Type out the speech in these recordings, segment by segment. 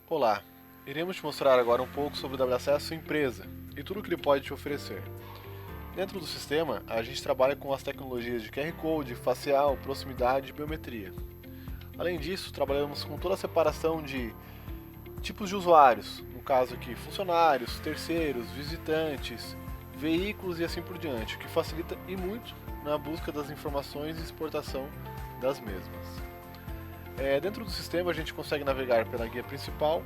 Olá, iremos te mostrar agora um pouco sobre o WCS sua empresa e tudo o que ele pode te oferecer. Dentro do sistema, a gente trabalha com as tecnologias de QR Code, facial, proximidade e biometria. Além disso, trabalhamos com toda a separação de tipos de usuários, no caso aqui funcionários, terceiros, visitantes, veículos e assim por diante, o que facilita e muito na busca das informações e exportação das mesmas. Dentro do sistema a gente consegue navegar pela guia principal,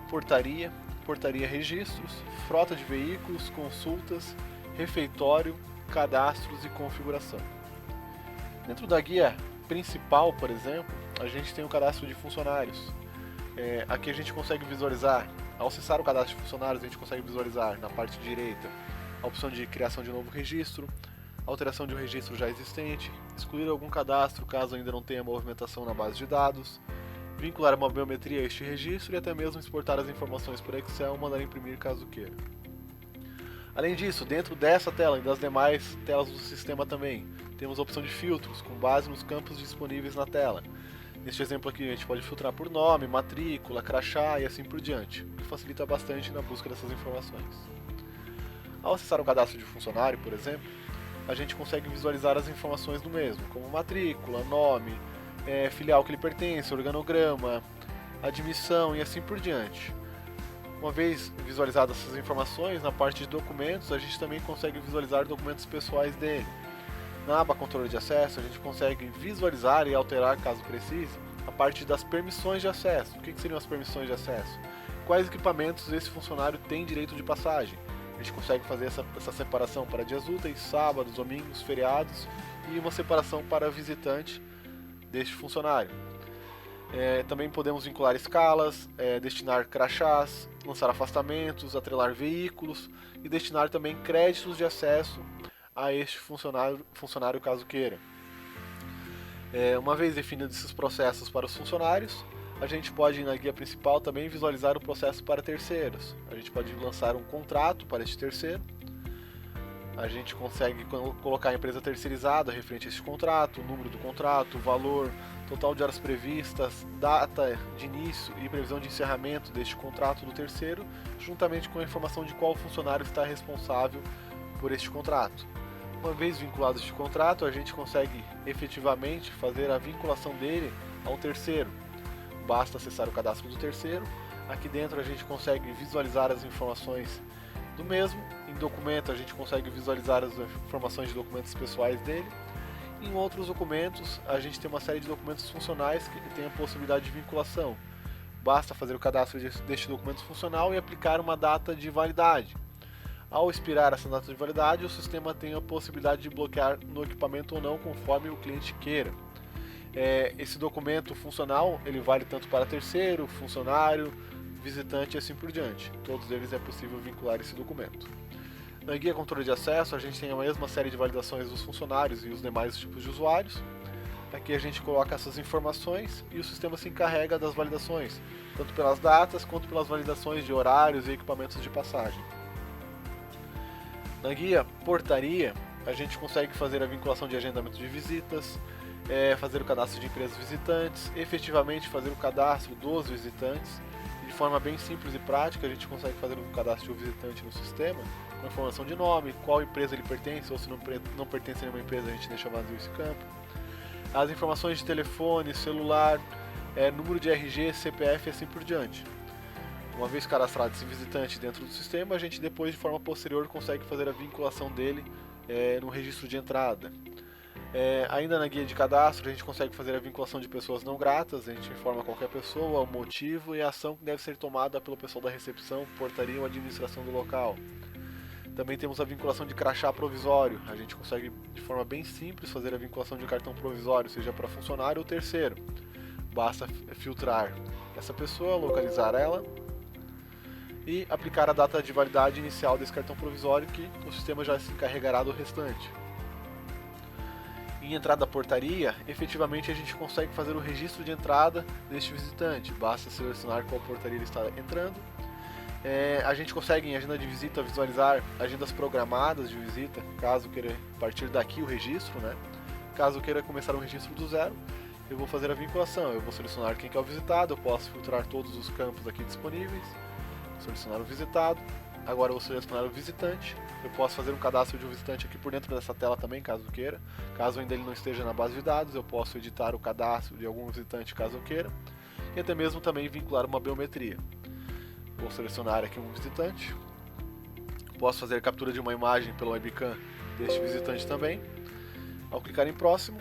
portaria, portaria registros, frota de veículos, consultas, refeitório, cadastros e configuração. Dentro da guia principal, por exemplo, a gente tem o cadastro de funcionários. Aqui a gente consegue visualizar, ao acessar o cadastro de funcionários, a gente consegue visualizar na parte direita a opção de criação de novo registro, alteração de um registro já existente, excluir algum cadastro caso ainda não tenha movimentação na base de dados, vincular uma biometria a este registro e até mesmo exportar as informações por Excel ou mandar imprimir caso queira. Além disso, dentro dessa tela e das demais telas do sistema também, temos a opção de filtros com base nos campos disponíveis na tela. Neste exemplo aqui a gente pode filtrar por nome, matrícula, crachá e assim por diante, o que facilita bastante na busca dessas informações. Ao acessar o cadastro de funcionário, por exemplo, a gente consegue visualizar as informações do mesmo, como matrícula, nome, filial que ele pertence, organograma, admissão e assim por diante. Uma vez visualizadas essas informações, na parte de documentos, a gente também consegue visualizar documentos pessoais dele. Na aba controle de acesso, a gente consegue visualizar e alterar, caso precise, a parte das permissões de acesso. O que seriam as permissões de acesso? Quais equipamentos esse funcionário tem direito de passagem? A gente consegue fazer essa separação para dias úteis, sábados, domingos, feriados e uma separação para visitante deste funcionário. Também podemos vincular escalas, destinar crachás, lançar afastamentos, atrelar veículos e destinar também créditos de acesso a este funcionário caso queira. Uma vez definidos esses processos para os funcionários, a gente pode, na guia principal, também visualizar o processo para terceiros. A gente pode lançar um contrato para este terceiro. A gente consegue colocar a empresa terceirizada referente a este contrato, o número do contrato, o valor, total de horas previstas, data de início e previsão de encerramento deste contrato do terceiro, juntamente com a informação de qual funcionário está responsável por este contrato. Uma vez vinculado este contrato, a gente consegue efetivamente fazer a vinculação dele a um terceiro. Basta acessar o cadastro do terceiro. Aqui dentro a gente consegue visualizar as informações do mesmo. Em documento a gente consegue visualizar as informações de documentos pessoais dele. Em outros documentos a gente tem uma série de documentos funcionais que tem a possibilidade de vinculação. Basta fazer o cadastro deste documento funcional e aplicar uma data de validade. Ao expirar essa data de validade, o sistema tem a possibilidade de bloquear no equipamento ou não, conforme o cliente queira. Esse documento funcional ele vale tanto para terceiro, funcionário, visitante e assim por diante. Todos eles é possível vincular esse documento. Na guia controle de acesso a gente tem a mesma série de validações dos funcionários e os demais tipos de usuários. Aqui a gente coloca essas informações e o sistema se encarrega das validações, tanto pelas datas quanto pelas validações de horários e equipamentos de passagem. Na guia portaria a gente consegue fazer a vinculação de agendamento de visitas, fazer o cadastro de empresas visitantes, efetivamente fazer o cadastro dos visitantes. De forma bem simples e prática, a gente consegue fazer um cadastro de um visitante no sistema, com informação de nome, qual empresa ele pertence, ou se não pertence a nenhuma empresa, a gente deixa vazio esse campo. As informações de telefone, celular, número de RG, CPF e assim por diante. Uma vez cadastrado esse visitante dentro do sistema, a gente depois, de forma posterior, consegue fazer a vinculação dele no registro de entrada. Ainda na guia de cadastro a gente consegue fazer a vinculação de pessoas não gratas, a gente informa qualquer pessoa, o motivo e a ação que deve ser tomada pelo pessoal da recepção, portaria ou administração do local. Também temos a vinculação de crachá provisório, a gente consegue de forma bem simples fazer a vinculação de cartão provisório, seja para funcionário ou terceiro. Basta filtrar essa pessoa, localizar ela e aplicar a data de validade inicial desse cartão provisório, que o sistema já se encarregará do restante. Em entrada da portaria, efetivamente a gente consegue fazer o registro de entrada deste visitante. Basta selecionar qual portaria ele está entrando. A gente consegue, em agenda de visita, visualizar agendas programadas de visita, caso queira partir daqui o registro, caso queira começar um registro do zero. eu vou fazer a vinculação. Eu vou selecionar quem que é o visitado, eu posso filtrar todos os campos aqui disponíveis, selecionar o visitado. Agora eu vou selecionar o visitante. Eu posso fazer um cadastro de um visitante aqui por dentro dessa tela também, caso queira. Caso ainda ele não esteja na base de dados, eu posso editar o cadastro de algum visitante caso eu queira. E até mesmo também vincular uma biometria. Vou selecionar aqui um visitante. Posso fazer captura de uma imagem pelo webcam deste visitante também. Ao clicar em próximo,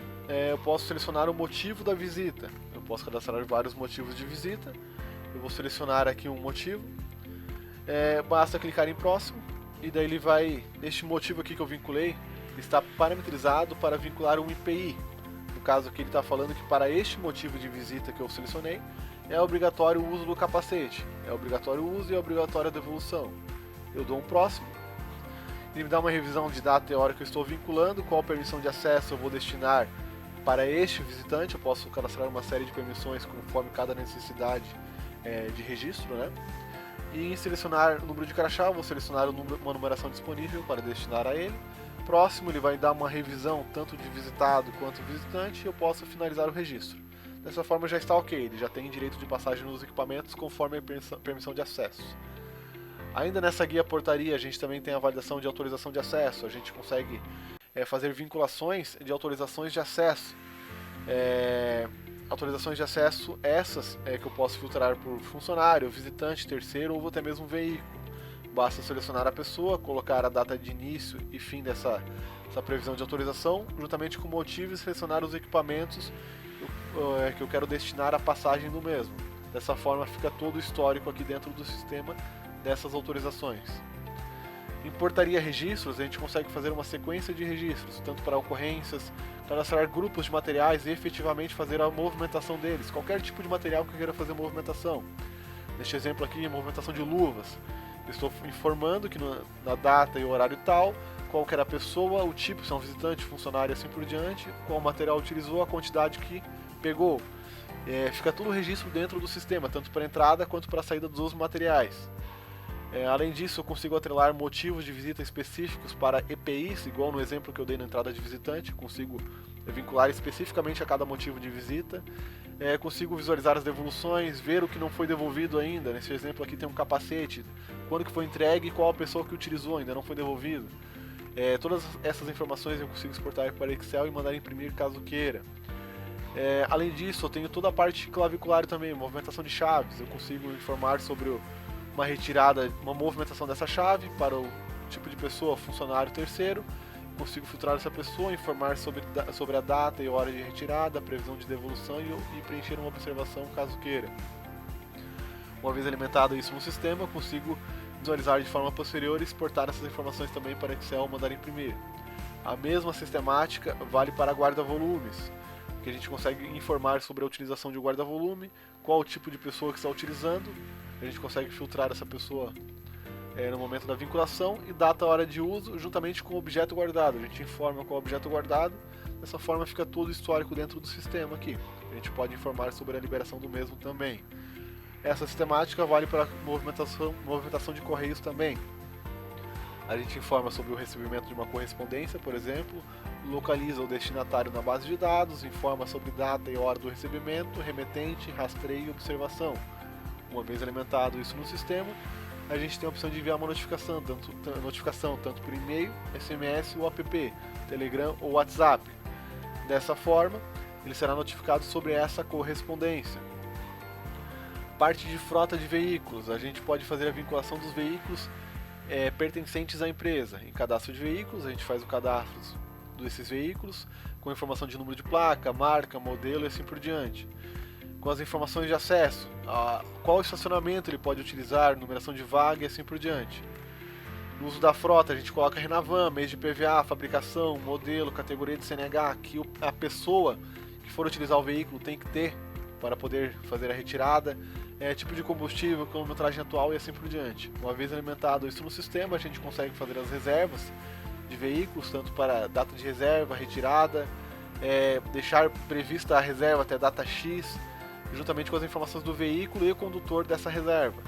eu posso selecionar o motivo da visita. Eu posso cadastrar vários motivos de visita. Eu vou selecionar aqui um motivo. Basta clicar em próximo e daí ele vai, este motivo aqui que eu vinculei, está parametrizado para vincular um IPI. No caso aqui ele está falando que para este motivo de visita que eu selecionei, é obrigatório o uso do capacete, é obrigatório o uso e é obrigatória a devolução. Eu dou um próximo, ele me dá uma revisão de data e hora que eu estou vinculando, qual permissão de acesso eu vou destinar para este visitante. Eu posso cadastrar uma série de permissões conforme cada necessidade de registro, né? E em selecionar o número de crachá, eu vou selecionar uma numeração disponível para destinar a ele. Próximo, ele vai dar uma revisão tanto de visitado quanto visitante e eu posso finalizar o registro. Dessa forma já está ok, ele já tem direito de passagem nos equipamentos conforme a permissão de acesso. Ainda nessa guia portaria a gente também tem a validação de autorização de acesso, a gente consegue fazer vinculações de autorizações de acesso. Autorizações de acesso essas que eu posso filtrar por funcionário, visitante, terceiro ou até mesmo veículo. Basta selecionar a pessoa, colocar a data de início e fim dessa previsão de autorização, juntamente com o motivo e selecionar os equipamentos que eu quero destinar à passagem do mesmo. Dessa forma fica todo o histórico aqui dentro do sistema dessas autorizações. Em portaria registros, a gente consegue fazer uma sequência de registros, tanto para ocorrências, cadastrar grupos de materiais e efetivamente fazer a movimentação deles, qualquer tipo de material que eu queira fazer movimentação. Neste exemplo aqui, a movimentação de luvas. Eu estou informando que na data e horário tal, qual que era a pessoa, o tipo, se é um visitante, funcionário e assim por diante, qual material utilizou, a quantidade que pegou. Fica tudo registro dentro do sistema, tanto para a entrada quanto para a saída dos materiais. Além disso, eu consigo atrelar motivos de visita específicos para EPIs, igual no exemplo que eu dei na entrada de visitante, consigo vincular especificamente a cada motivo de visita. Consigo visualizar as devoluções, ver o que não foi devolvido ainda. Nesse exemplo aqui tem um capacete, quando que foi entregue e qual a pessoa que utilizou, ainda não foi devolvido. Todas essas informações eu consigo exportar para Excel e mandar imprimir caso queira. Além disso, eu tenho toda a parte clavicular também, movimentação de chaves. Eu consigo informar sobre uma retirada, uma movimentação dessa chave para o tipo de pessoa, funcionário, terceiro. Consigo filtrar essa pessoa, informar sobre a data e hora de retirada, a previsão de devolução e preencher uma observação caso queira. Uma vez alimentado isso no sistema, eu consigo visualizar de forma posterior e exportar essas informações também para Excel ou mandar imprimir. A mesma sistemática vale para guarda-volumes, que a gente consegue informar sobre a utilização de guarda-volume, qual o tipo de pessoa que está utilizando. A gente consegue filtrar essa pessoa no momento da vinculação e data e hora de uso juntamente com o objeto guardado. A gente informa qual é o objeto guardado, dessa forma fica todo o histórico dentro do sistema aqui. A gente pode informar sobre a liberação do mesmo também. Essa sistemática vale para movimentação de correios também. A gente informa sobre o recebimento de uma correspondência, por exemplo, localiza o destinatário na base de dados, informa sobre data e hora do recebimento, remetente, rastreio e observação. Uma vez alimentado isso no sistema, a gente tem a opção de enviar uma notificação, tanto por e-mail, SMS ou app, Telegram ou WhatsApp. Dessa forma, ele será notificado sobre essa correspondência. Parte de frota de veículos, a gente pode fazer a vinculação dos veículos pertencentes à empresa. Em cadastro de veículos, a gente faz o cadastro desses veículos com informação de número de placa, marca, modelo e assim por diante. Com as informações de acesso, qual estacionamento ele pode utilizar, numeração de vaga e assim por diante. No uso da frota, a gente coloca Renavan, mês de PVA, fabricação, modelo, categoria de CNH, que a pessoa que for utilizar o veículo tem que ter para poder fazer a retirada, tipo de combustível, quilometragem atual e assim por diante. Uma vez alimentado isso no sistema, a gente consegue fazer as reservas de veículos, tanto para data de reserva, retirada, deixar prevista a reserva até data X, juntamente com as informações do veículo e o condutor dessa reserva.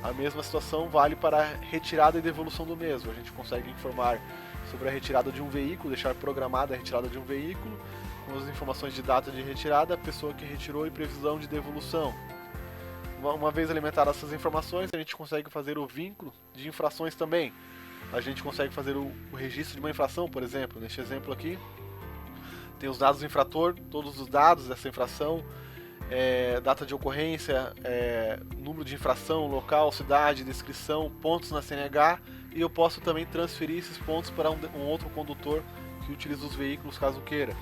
A mesma situação vale para a retirada e devolução do mesmo. A gente consegue informar sobre a retirada de um veículo, deixar programada a retirada de um veículo, com as informações de data de retirada, a pessoa que retirou e previsão de devolução. Uma vez alimentadas essas informações, a gente consegue fazer o vínculo de infrações também. A gente consegue fazer o registro de uma infração, por exemplo. Neste exemplo aqui, tem os dados do infrator, todos os dados dessa infração, data de ocorrência, número de infração, local, cidade, descrição, pontos na CNH, e eu posso também transferir esses pontos para um outro condutor que utiliza os veículos caso queira.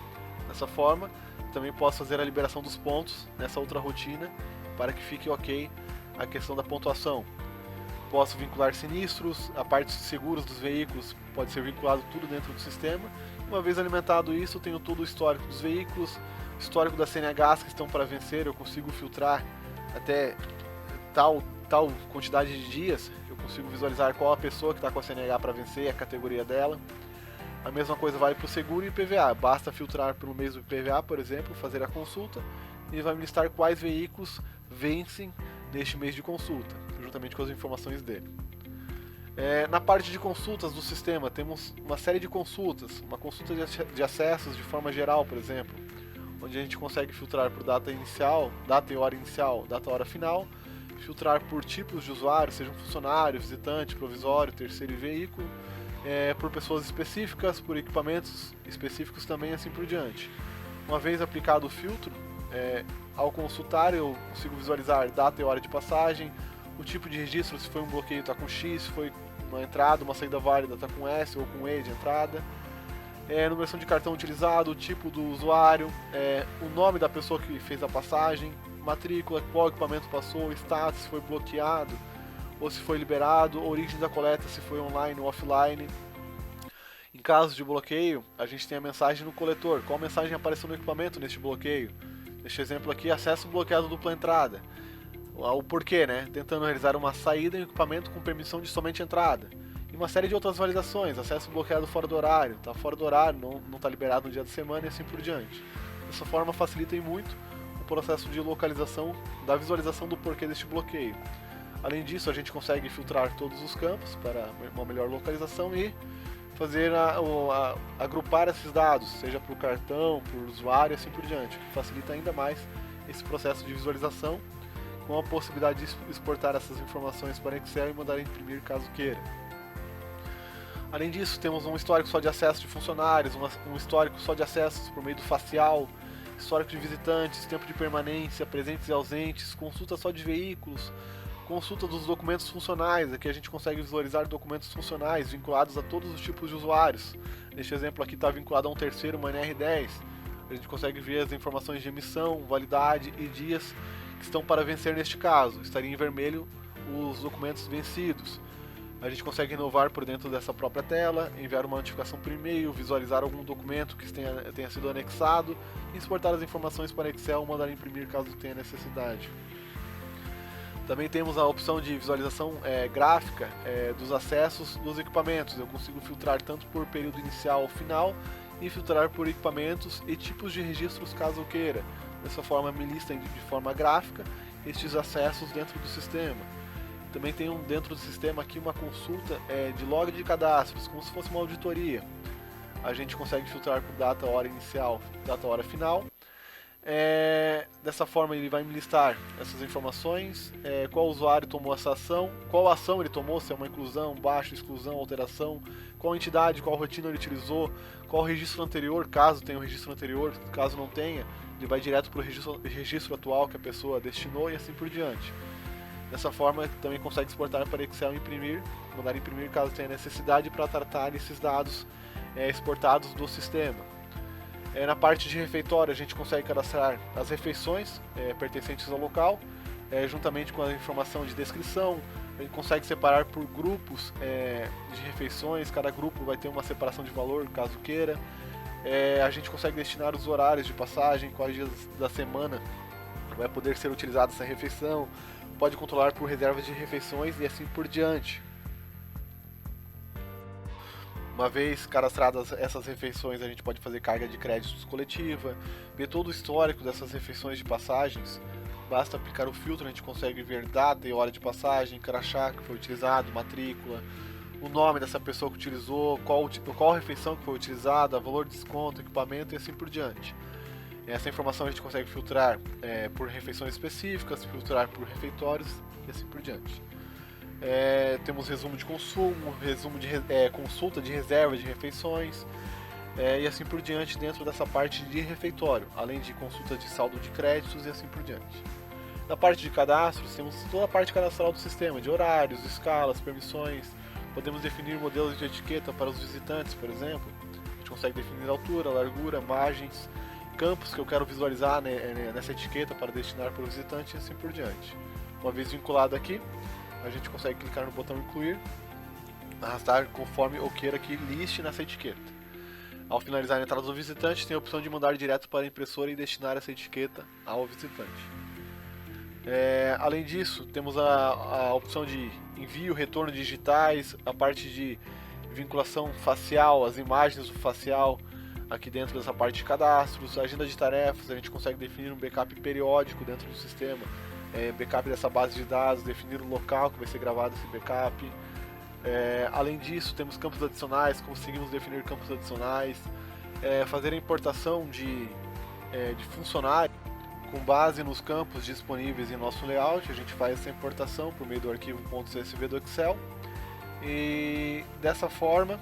Dessa forma, também posso fazer a liberação dos pontos nessa outra rotina para que fique ok a questão da pontuação. Posso vincular sinistros, a parte de seguros dos veículos pode ser vinculado tudo dentro do sistema. Uma vez alimentado isso, eu tenho todo o histórico dos veículos, histórico das CNHs que estão para vencer, eu consigo filtrar até tal quantidade de dias, eu consigo visualizar qual a pessoa que está com a CNH para vencer, a categoria dela. A mesma coisa vale para o seguro e IPVA, basta filtrar pelo mês do IPVA, por exemplo, fazer a consulta e vai me listar quais veículos vencem neste mês de consulta, juntamente com as informações dele. Na parte de consultas do sistema, temos uma série de consultas, uma consulta de acessos de forma geral, por exemplo, onde a gente consegue filtrar por data inicial, data e hora inicial, data e hora final, filtrar por tipos de usuário, sejam funcionário, visitante, provisório, terceiro e veículo, por pessoas específicas, por equipamentos específicos também, assim por diante. Uma vez aplicado o filtro, ao consultar eu consigo visualizar data e hora de passagem, o tipo de registro, se foi um bloqueio está com X, se foi uma entrada, uma saída válida está com S ou com E de entrada, numeração de cartão utilizado, o tipo do usuário, o nome da pessoa que fez a passagem, matrícula, qual equipamento passou, status, se foi bloqueado ou se foi liberado, origem da coleta, se foi online ou offline. Em caso de bloqueio, a gente tem a mensagem no coletor, qual mensagem apareceu no equipamento neste bloqueio. Neste exemplo aqui, acesso bloqueado dupla entrada. O porquê, né? Tentando realizar uma saída em equipamento com permissão de somente entrada. E uma série de outras validações, acesso bloqueado fora do horário, está fora do horário, não está liberado no dia da semana e assim por diante. Dessa forma facilita muito o processo de localização, da visualização do porquê deste bloqueio. Além disso, a gente consegue filtrar todos os campos para uma melhor localização e fazer agrupar esses dados, seja por cartão, por usuário e assim por diante, que facilita ainda mais esse processo de visualização, com a possibilidade de exportar essas informações para Excel e mandar imprimir caso queira. Além disso, temos um histórico só de acesso de funcionários, um histórico só de acessos por meio do facial, histórico de visitantes, tempo de permanência, presentes e ausentes, consulta só de veículos, consulta dos documentos funcionais. Aqui a gente consegue visualizar documentos funcionais vinculados a todos os tipos de usuários. Neste exemplo aqui está vinculado a um terceiro, uma NR10. A gente consegue ver as informações de emissão, validade e dias que estão para vencer neste caso. Estaria em vermelho os documentos vencidos. A gente consegue inovar por dentro dessa própria tela, enviar uma notificação por e-mail, visualizar algum documento que tenha sido anexado, exportar as informações para Excel ou mandar imprimir caso tenha necessidade. Também temos a opção de visualização gráfica dos acessos dos equipamentos. Eu consigo filtrar tanto por período inicial ou final e filtrar por equipamentos e tipos de registros caso eu queira. Dessa forma me lista de forma gráfica estes acessos dentro do sistema. Também tem dentro do sistema aqui uma consulta de log de cadastros, como se fosse uma auditoria. A gente consegue filtrar por data, hora inicial, data, hora final. Dessa forma ele vai me listar essas informações, qual usuário tomou essa ação, qual ação ele tomou, se é uma inclusão, baixo, exclusão, alteração, qual entidade, qual rotina ele utilizou, qual registro anterior, caso tenha um registro anterior, caso não tenha, ele vai direto para o registro atual que a pessoa destinou e assim por diante. Dessa forma também consegue exportar para Excel e imprimir, mandar imprimir caso tenha necessidade para tratar esses dados exportados do sistema. Na parte de refeitório a gente consegue cadastrar as refeições pertencentes ao local, juntamente com a informação de descrição. A gente consegue separar por grupos de refeições, cada grupo vai ter uma separação de valor caso queira. A gente consegue destinar os horários de passagem, quais dias da semana vai poder ser utilizada essa refeição, pode controlar por reservas de refeições e assim por diante. Uma vez cadastradas essas refeições, a gente pode fazer carga de créditos coletiva, ver todo o histórico dessas refeições de passagens. Basta aplicar o filtro, a gente consegue ver data e hora de passagem, crachá que foi utilizado, matrícula, o nome dessa pessoa que utilizou, qual refeição que foi utilizada, valor de desconto, equipamento e assim por diante. Essa informação a gente consegue filtrar por refeições específicas, filtrar por refeitórios e assim por diante. Temos resumo de consumo, resumo de consulta de reserva de refeições e assim por diante dentro dessa parte de refeitório, além de consulta de saldo de créditos e assim por diante. Na parte de cadastros, temos toda a parte cadastral do sistema, de horários, escalas, permissões. Podemos definir modelos de etiqueta para os visitantes, por exemplo. A gente consegue definir altura, largura, margens, campos que eu quero visualizar nessa etiqueta para destinar para o visitante e assim por diante. Uma vez vinculado aqui, a gente consegue clicar no botão incluir, arrastar conforme eu queira que liste nessa etiqueta. Ao finalizar a entrada do visitante, tem a opção de mandar direto para a impressora e destinar essa etiqueta ao visitante. Além disso, temos a opção de envio, retorno digitais, a parte de vinculação facial, as imagens do facial aqui dentro dessa parte de cadastros, agenda de tarefas, a gente consegue definir um backup periódico dentro do sistema, backup dessa base de dados, definir o local que vai ser gravado esse backup. Além disso, temos campos adicionais, conseguimos definir campos adicionais, fazer a importação de funcionários com base nos campos disponíveis em nosso layout. A gente faz essa importação por meio do arquivo .csv do Excel e dessa forma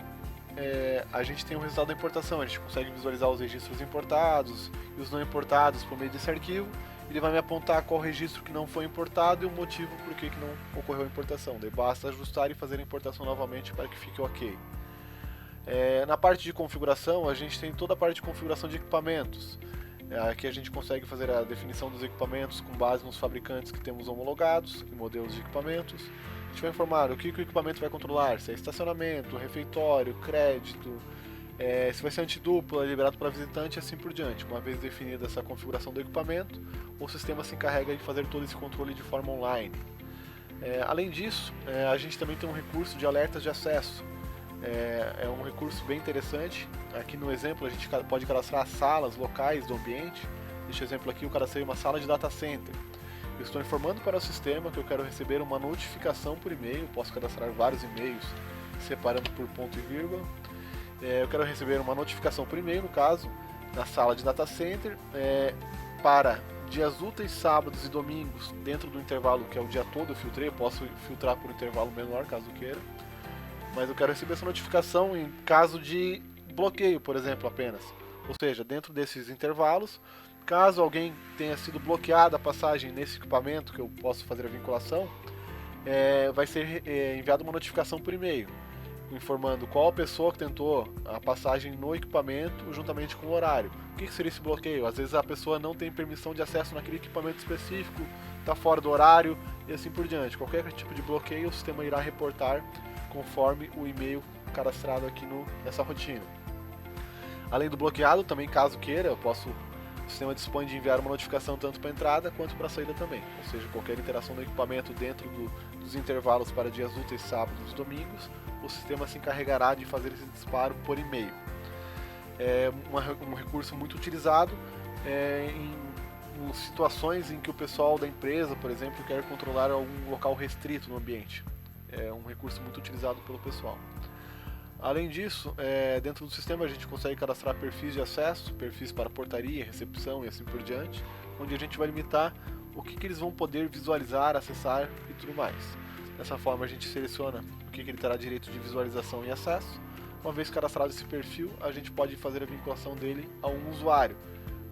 a gente tem o resultado da importação. A gente consegue visualizar os registros importados e os não importados por meio desse arquivo. Ele vai me apontar qual registro que não foi importado e o motivo por que não ocorreu a importação. Daí basta ajustar e fazer a importação novamente para que fique ok. Na parte de configuração, a gente tem toda a parte de configuração de equipamentos. Aqui a gente consegue fazer a definição dos equipamentos com base nos fabricantes que temos homologados e modelos de equipamentos. A gente vai informar o que o equipamento vai controlar, se é estacionamento, refeitório, crédito, se vai ser antidupla, liberado para visitante e assim por diante. Uma vez definida essa configuração do equipamento, o sistema se encarrega de fazer todo esse controle de forma online. Além disso, a gente também tem um recurso de alertas de acesso. É um recurso bem interessante. Aqui no exemplo a gente pode cadastrar salas locais do ambiente. Neste exemplo aqui eu cadastrei uma sala de data center. Eu estou informando para o sistema que eu quero receber uma notificação por e-mail. Posso cadastrar vários e-mails separando por ponto e vírgula. Eu quero receber uma notificação por e-mail, no caso, na sala de data center, para dias úteis, sábados e domingos, dentro do intervalo que é o dia todo. Eu filtrei, eu posso filtrar por intervalo menor caso queira. Mas eu quero receber essa notificação em caso de bloqueio, por exemplo, apenas. Ou seja, dentro desses intervalos, caso alguém tenha sido bloqueada a passagem nesse equipamento que eu posso fazer a vinculação, vai ser enviada uma notificação por e-mail, informando qual a pessoa que tentou a passagem no equipamento juntamente com o horário. O que seria esse bloqueio? Às vezes a pessoa não tem permissão de acesso naquele equipamento específico, está fora do horário e assim por diante. Qualquer tipo de bloqueio o sistema irá reportar conforme o e-mail cadastrado aqui nessa rotina. Além do bloqueado, também caso queira, o sistema dispõe de enviar uma notificação tanto para a entrada quanto para a saída também. Ou seja, qualquer interação do equipamento dentro dos intervalos para dias úteis, sábados e domingos, o sistema se encarregará de fazer esse disparo por e-mail. É um recurso muito utilizado em situações em que o pessoal da empresa, por exemplo, quer controlar algum local restrito no ambiente. É um recurso muito utilizado pelo pessoal. Além disso, dentro do sistema a gente consegue cadastrar perfis de acesso, perfis para portaria, recepção e assim por diante, onde a gente vai limitar o que eles vão poder visualizar, acessar e tudo mais. Dessa forma a gente seleciona o que ele terá direito de visualização e acesso. Uma vez cadastrado esse perfil, a gente pode fazer a vinculação dele a um usuário.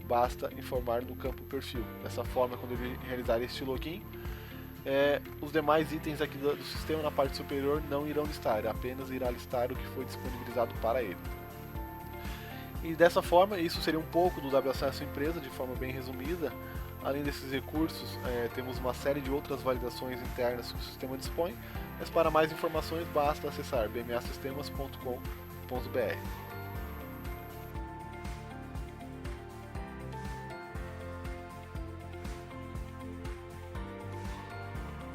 Basta informar no campo perfil. Dessa forma, quando ele realizar este login, os demais itens aqui do sistema na parte superior não irão listar, apenas irá listar o que foi disponibilizado para ele. E dessa forma, isso seria um pouco do WAcesso Empresa, de forma bem resumida. Além desses recursos, temos uma série de outras validações internas que o sistema dispõe, mas para mais informações basta acessar bmasistemas.com.br.